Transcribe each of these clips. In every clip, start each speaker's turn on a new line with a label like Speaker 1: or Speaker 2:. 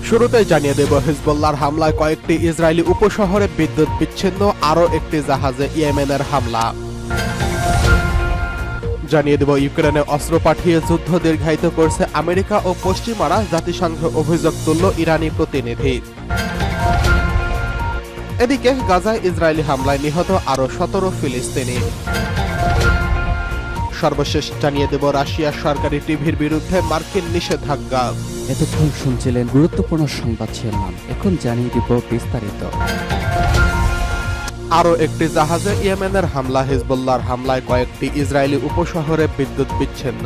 Speaker 1: শুরুতেই জানিয়ে দেব, হিজবুল্লাহর হামলায় কয়েকটি ইসরায়েলি উপশহরে বিদ্যুৎ বিচ্ছিন্ন, আরও একটি জাহাজে ইয়েমেনের হামলা। জানিয়ে দেব, ইউক্রেনে অস্ত্র পাঠিয়ে যুদ্ধ দীর্ঘায়িত করছে আমেরিকা ও পশ্চিমারা, জাতিসংঘে অভিযোগ তুলল ইরানি প্রতিনিধি। এদিকে গাজায় ইসরায়েলি হামলায় নিহত আরও 17 ফিলিস্তিনি। সর্বশেষ জানিয়ে দেব, রাশিয়ার সরকারি টিভির বিরুদ্ধে মার্কিন নিষেধাজ্ঞা।
Speaker 2: এতক্ষণ শুনছিলেন গুরুত্বপূর্ণ সংবাদ শিরোনাম, এখন জানিয়ে দিব বিস্তারিত।
Speaker 1: আরও একটি জাহাজে ইয়েমেনের হামলা। হিজবুল্লাহর হামলায় কয়েকটি ইসরায়েলি উপশহরে বিদ্যুৎ বিচ্ছিন্ন।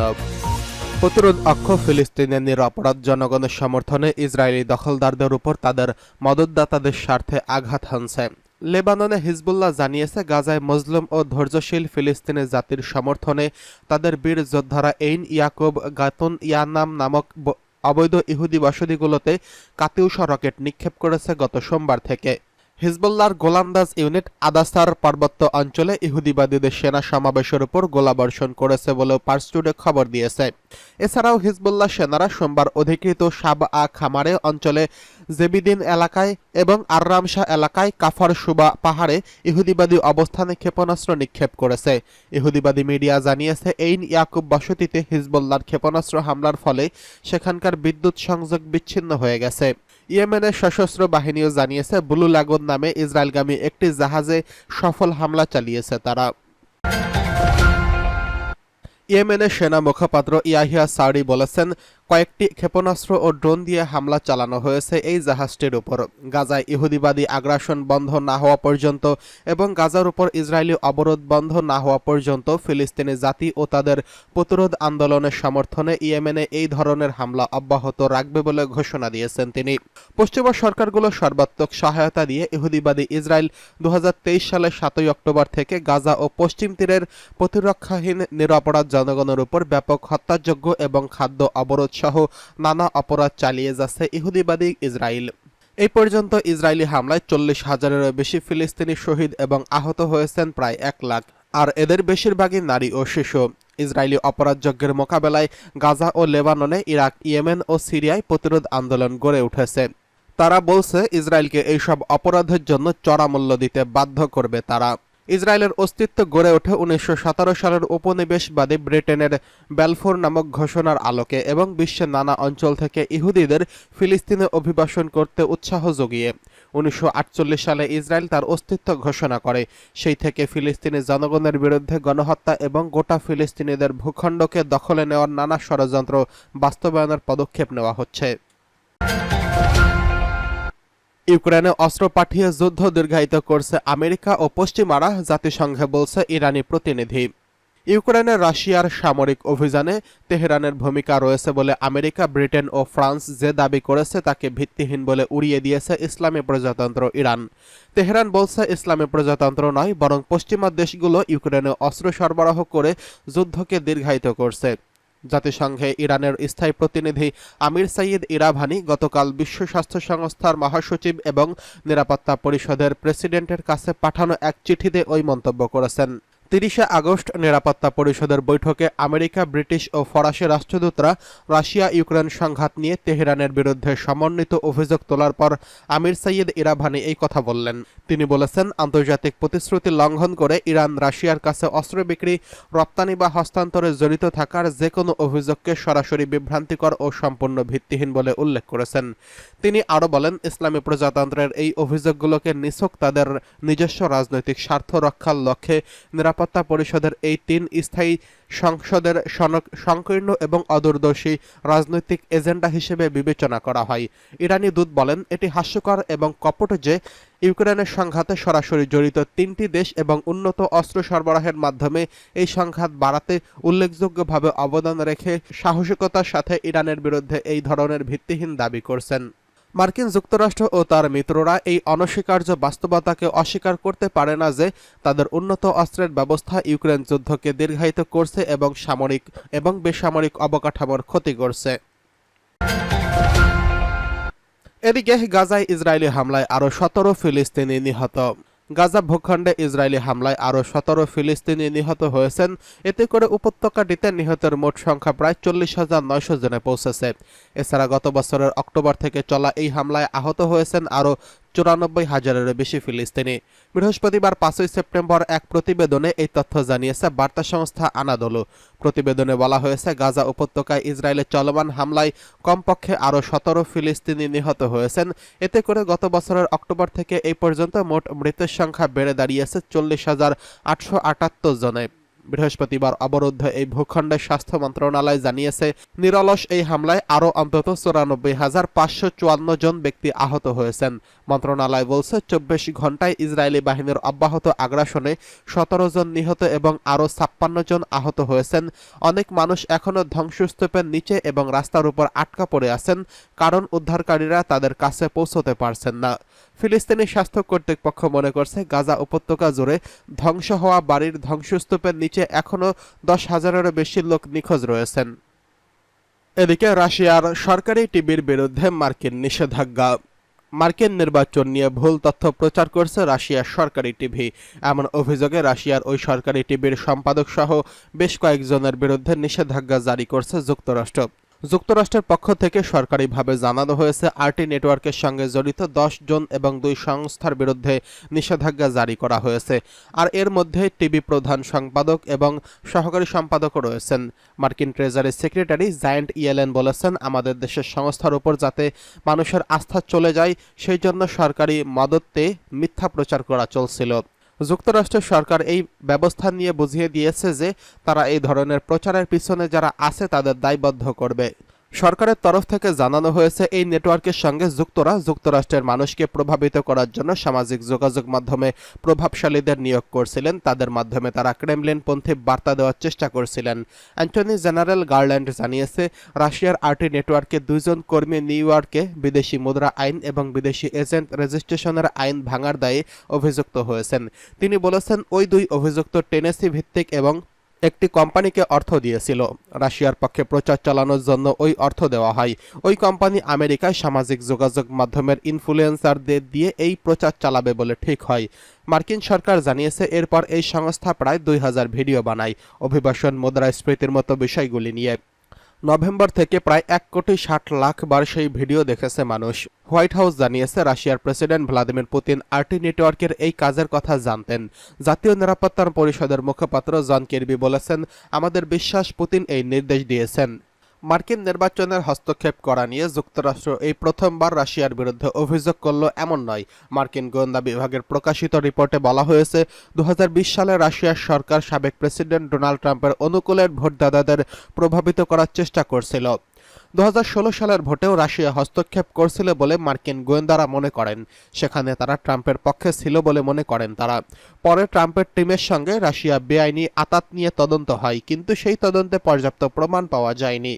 Speaker 1: প্রতিরোধ অক্ষ ফিলিস্তিনের নিরপরাধ জনগণের সমর্থনে ইসরায়েলি দখলদারদের উপর তাদের মদতদাতাদের স্বার্থে আঘাত হানছে। লেবাননে হিজবুল্লাহ জানিয়েছে, গাজায় মজলুম ও ধৈর্যশীল ফিলিস্তিনি জাতির সমর্থনে তাদের বীর যোদ্ধারা এইন ইয়াকুব গাতুন ইয়ানাম নামক অবৈধ ইহুদি বসতিগুলোতে কাতিউষা রকেট নিক্ষেপ করেছে গত সোমবার থেকে। হিজবুল্লাহর গোলান্দাজ ইউনিট আদাসার পার্বত্য অঞ্চলে ইহুদিবাদীদের সেনা সমাবেশের উপর গোলাবর্ষণ করেছে বলেও পার্স টুডে খবর দিয়েছে। এছাড়াও হিজবুল্লাহ সেনারা সোমবার অধিকৃত সাবআ খামারে অঞ্চলে জেবিদিন এলাকায় এবং আররামশা এলাকায় কাফর সুবা পাহাড়ে ইহুদিবাদী অবস্থানে ক্ষেপণাস্ত্র নিক্ষেপ করেছে। ইহুদিবাদী মিডিয়া জানিয়েছে, এইন ইয়াকুব বসতিতে হিজবুল্লাহর ক্ষেপণাস্ত্র হামলার ফলে সেখানকার বিদ্যুৎ সংযোগ বিচ্ছিন্ন হয়ে গেছে। ইয়েমেনের সশস্ত্র বাহিনীও জানিয়েছে, ব্লু লাগুন নামে ইসরায়েলগামী একটি জাহাজে সফল হামলা চালিয়েছে তারা। ইয়েমেনের সেনা মুখপাত্র ইয়াহিয়া সারি বলেছেন, কয়েকটি ক্ষেপণাস্ত্র ও ড্রোন দিয়ে হামলা চালানো হয়েছে এই জাহাজটির উপর। গাজায় ইহুদিবাদী আগ্রাসন বন্ধ না হওয়া পর্যন্ত এবং গাজার উপর ইসরায়েলি অবরোধ বন্ধ না হওয়া পর্যন্ত ফিলিস্তিনি জাতি ও তাদের প্রতিরোধ আন্দোলনের সমর্থনে ইয়েমেনে এই ধরনের হামলা অব্যাহত রাখবে বলে ঘোষণা দিয়েছেন তিনি। পশ্চিমা সরকারগুলো সর্বাত্মক সহায়তা দিয়ে ইহুদিবাদী ইসরায়েল 2023 সালের 7 অক্টোবর থেকে গাজা ও পশ্চিম তীরের প্রতিরক্ষাহীন নিরপরাধ জনগণের উপর ব্যাপক হত্যাযজ্ঞ এবং খাদ্য অবরোধ সহ নানা অপরাধ চালিয়ে যাচ্ছে ইহুদিবাদী ইসরায়েল। এই পর্যন্ত ইসরায়েলি হামলায় 40,000-এরও বেশি ফিলিস্তিনি শহীদ এবং আহত হয়েছেন প্রায় 1 লাখ, আর এদের বেশিরভাগই নারী ও শিশু। ইসরায়েলি অপরাধযজ্ঞের মোকাবেলায় গাজা ও লেবাননে, ইরাক, ইয়েমেন ও সিরিয়ায় প্রতিরোধ আন্দোলন গড়ে উঠেছে। তারা বলছে, ইসরায়েলকে এইসব অপরাধের জন্য চড়া মূল্য দিতে বাধ্য করবে তারা। ইসরায়েলের অস্তিত্ব গড়ে ওঠে 1917 সালের উপনিবেশবাদী ব্রিটেনের ব্যালফোর নামক ঘোষণার আলোকে এবং বিশ্বের নানা অঞ্চল থেকে ইহুদিদের ফিলিস্তিনে অভিবাসন করতে উৎসাহ জুগিয়ে। 1948 সালে ইসরায়েল তার অস্তিত্ব ঘোষণা করে। সেই থেকে ফিলিস্তিনি জনগণের বিরুদ্ধে গণহত্যা এবং গোটা ফিলিস্তিনিদের ভূখণ্ডকে দখলে নেওয়ার নানা ষড়যন্ত্র বাস্তবায়নের পদক্ষেপ নেওয়া হচ্ছে। ইউক্রেনে অস্ত্র পাঠিয়ে যুদ্ধ দীর্ঘায়িত করছে আমেরিকা ও পশ্চিমারা, জাতিসংঘে বলছে ইরানি প্রতিনিধি। ইউক্রেনে রাশিয়ার সামরিক অভিযানে তেহরানের ভূমিকা রয়েছে বলে আমেরিকা, ব্রিটেন ও ফ্রান্স যে দাবি করেছে তাকে ভিত্তিহীন বলে উড়িয়ে দিয়েছে ইসলামী প্রজাতন্ত্র ইরান। তেহরান বলছে, ইসলামী প্রজাতন্ত্র নয়, বরং পশ্চিমা দেশগুলো ইউক্রেনে অস্ত্র সরবরাহ করে যুদ্ধকে দীর্ঘায়িত করছে। জাতিসংঘে ইরানের স্থায়ী প্রতিনিধি আমির সাইয়দ ইরাভানি গতকাল বিশ্ব স্বাস্থ্য সংস্থার মহাসচিব এবং নিরাপত্তা পরিষদের প্রেসিডেন্টের কাছে পাঠানো এক চিঠিতে ওই মন্তব্য করেছেন। 30 আগস্ট নিরাপত্তা পরিষদের বৈঠকে আমেরিকা, ব্রিটিশ ও ফরাসি রাষ্ট্রদূতরা রাশিয়া ইউক্রেন সংঘাত নিয়ে তেহরানের বিরুদ্ধে সমন্বিত অভিযোগ তোলার পর আমির সাইয়দ ইরাভানি এই কথা বললেন। তিনি বলেছেন, আন্তর্জাতিক প্রতিশ্রুতি লঙ্ঘন করে ইরান রাশিয়ার কাছে অস্ত্র বিক্রি, রপ্তানি বা হস্তান্তরে জড়িত থাকার যে কোনো অভিযোগকে সরাসরি বিভ্রান্তিকর ও সম্পূর্ণ ভিত্তিহীন বলে উল্লেখ করেছেন। তিনি আরও বলেন, ইসলামী প্রজাতন্ত্রের এই অভিযোগগুলোকে নিছক তাদের নিজস্ব রাজনৈতিক স্বার্থ রক্ষার লক্ষ্যে নিরাপত্তা পরিষদের এই 3 স্থায়ী সংসদের সংকীর্ণ এবং অদূরদর্শী রাজনৈতিক এজেন্ডা হিসেবে বিবেচনা করা হয়। ইরানি দূত বলেন, এটি হাস্যকর এবং কপট যে ইউক্রেনের সংঘাতে সরাসরি জড়িত 3টি দেশ এবং উন্নত অস্ত্র সরবরাহের মাধ্যমে এই সংঘাত বাড়াতে উল্লেখযোগ্যভাবে অবদান রেখে সাহসিকতার সাথে ইরানের বিরুদ্ধে এই ধরনের ভিত্তিহীন দাবি করছেন। মার্কিন যুক্তরাষ্ট্র ও তার মিত্ররা এই অনস্বীকার্য বাস্তবতাকে অস্বীকার করতে পারে না যে তাদের উন্নত অস্ত্রের ব্যবস্থা ইউক্রেন যুদ্ধকে দীর্ঘায়িত করছে এবং সামরিক এবং বেসামরিক অবকাঠামোর ক্ষতি করছে। এদিকে গাজায় ইসরায়েলি হামলায় আরও 17 ফিলিস্তিনি নিহত। গাজা ভূখণ্ডে ইসরায়েলি হামলায় আরও 17 ফিলিস্তিনি নিহত হয়েছেন। এতে করে উপত্যকাটিতে নিহতের মোট সংখ্যা প্রায় 40,900 জনে পৌঁছেছে। এছাড়া গত বছরের অক্টোবর থেকে চলা এই হামলায় আহত হয়েছেন আরও 94,000-এরও বেশি ফিলিস্তিনি। বৃহস্পতিবার 5 সেপ্টেম্বর এক প্রতিবেদনে এই তথ্য জানিয়েছে বার্তা সংস্থা আনাদোলু। প্রতিবেদনে বলা হয়েছে, গাজা উপত্যকায় ইসরায়েলের চলমান হামলায় কমপক্ষে আরও 17 ফিলিস্তিনি নিহত হয়েছেন। এতে করে গত বছরের অক্টোবর থেকে এই পর্যন্ত মোট মৃতের সংখ্যা বেড়ে দাঁড়িয়েছে 40,878 জনে। বৃহস্পতিবার অবরুদ্ধ এই ভূখণ্ডের স্বাস্থ্য মন্ত্রণালয় জানিয়েছে, নিরলস এই হামলায় আরও অন্তত 94,554 জন ব্যক্তি আহত হয়েছেন। মন্ত্রণালয় বলছে, 24 ঘণ্টায় ইসরায়েলি বাহিনীর অব্যাহত আগ্রাসনে 17 জন নিহত এবং আরও 56 জন আহত হয়েছেন। অনেক মানুষ এখনও ধ্বংসস্তূপের নিচে এবং রাস্তার উপর আটকা পড়ে আছেন, কারণ উদ্ধারকারীরা তাদের কাছে পৌঁছতে পারছেন না। ফিলিস্তিনি স্বাস্থ্য কর্তৃপক্ষ মনে করছে, গাজা উপত্যকা জুড়ে ধ্বংস হওয়া বাড়ির ধ্বংসস্তূপের নিচে এখনও 10,000-এরও বেশি লোক নিখোঁজ রয়েছেন। এদিকে রাশিয়ার সরকারি টিভির বিরুদ্ধে মার্কিন নিষেধাজ্ঞা। মার্কিন নির্বাচন নিয়ে ভুল তথ্য প্রচার করছে রাশিয়ার সরকারি টিভি। এমন অভিযোগে রাশিয়ার ওই সরকারি টিভির সম্পাদক সহ বেশ কয়েকজনের বিরুদ্ধে নিষেধাজ্ঞা জারি করছে যুক্তরাষ্ট্র। যুক্তরাষ্ট্রের পক্ষ থেকে সরকারিভাবে জানানো হয়েছে, আরটি নেটওয়ার্কের সঙ্গে জড়িত 10 জন এবং 2 সংস্থার বিরুদ্ধে নিষেধাজ্ঞা জারি করা হয়েছে। আর এর মধ্যে টিভি প্রধান সম্পাদক এবং সহকারী সম্পাদকও রয়েছেন। মার্কিন ট্রেজারি সেক্রেটারি জায়েন্ট ইয়েলেন বলেছেন, আমাদের দেশের সংস্থার উপর যাতে মানুষের আস্থা চলে যায় সেই জন্য সরকারি মদতে মিথ্যা প্রচার করা চলছিল। যুক্তরাষ্ট্রের সরকার এই ব্যবস্থা নিয়ে বুঝিয়ে দিয়েছে যে তারা এই ধরনের প্রচারের পিছনে যারা আছে তাদের দায়বদ্ধ করবে। সরকারের তরফ থেকে জানানো হয়েছে, এই নেটওয়ার্কের সঙ্গে যুক্তরা যুক্তরাষ্ট্রের মানুষকে প্রভাবিত করার জন্য সামাজিক যোগাযোগ মাধ্যমে প্রভাবশালীদের নিয়োগ করছিলেন। তাদের মাধ্যমে তারা ক্রেমলিনপন্থী বার্তা দেওয়ার চেষ্টা করছিলেন। অ্যাটর্নি জেনারেল গারল্যান্ড জানিয়েছে, রাশিয়ার আরটি নেটওয়ার্কে 2 জন কর্মী নিউ ইয়র্কে বিদেশি মুদ্রা আইন এবং বিদেশি এজেন্ট রেজিস্ট্রেশনের আইন ভাঙার দায়ে অভিযুক্ত হয়েছেন। তিনি বলেছেন, ওই 2 অভিযুক্ত টেনেসি ভিত্তিক এবং একটি কোম্পানিকে অর্থ দিয়েছিল। রাশিয়ার পক্ষে প্রচার চালানোর জন্য ওই অর্থ দেওয়া হয়। ওই কোম্পানি আমেরিকায় সামাজিক যোগাযোগ মাধ্যমের ইনফ্লুয়েন্সারদের দিয়ে এই প্রচার চালাবে বলে ঠিক হয়। মার্কিন সরকার জানিয়েছে, এরপর এই সংস্থা প্রায় 2000 ভিডিও বানায় অভিবাসন, মুদ্রাস্ফীতির মতো বিষয়গুলি নিয়ে। নভেম্বর থেকে প্রায় 1,60,00,000 বার সেই ভিডিও দেখেছে মানুষ। হোয়াইট হাউস জানিয়েছে, রাশিয়ার প্রেসিডেন্ট ভ্লাদিমির পুতিন আরটি নেটওয়ার্কের এই কাজের কথা জানতেন। জাতীয় নিরাপত্তা পরিষদের মুখপাত্র জন কির্বি বলেছেন, আমাদের বিশ্বাস পুতিন এই নির্দেশ দিয়েছেন। মার্কিন নির্বাচনের হস্তক্ষেপ করা নিয়ে যুক্তরাষ্ট্র এই প্রথমবার রাশিয়ার বিরুদ্ধে অভিযোগ করল এমন নয়। মার্কিন গোয়েন্দা বিভাগের প্রকাশিত রিপোর্টে বলা হয়েছে, 2020 সালে রাশিয়ার সরকার সাবেক প্রেসিডেন্ট ডোনাল্ড ট্রাম্পের অনুকূলের ভোটদাতাদের প্রভাবিত করার চেষ্টা করছিল। 2016 সালের ভোটেও রাশিয়া হস্তক্ষেপ করছিল বলে মার্কিন গোয়েন্দারা মনে করেন। সেখানে তারা ট্রাম্পের পক্ষে ছিল বলে মনে করেন তারা। পরে ট্রাম্পের টিমের সঙ্গে রাশিয়া বেআইনি আতাত নিয়ে তদন্ত হয়, কিন্তু সেই তদন্তে পর্যাপ্ত প্রমাণ পাওয়া যায়নি।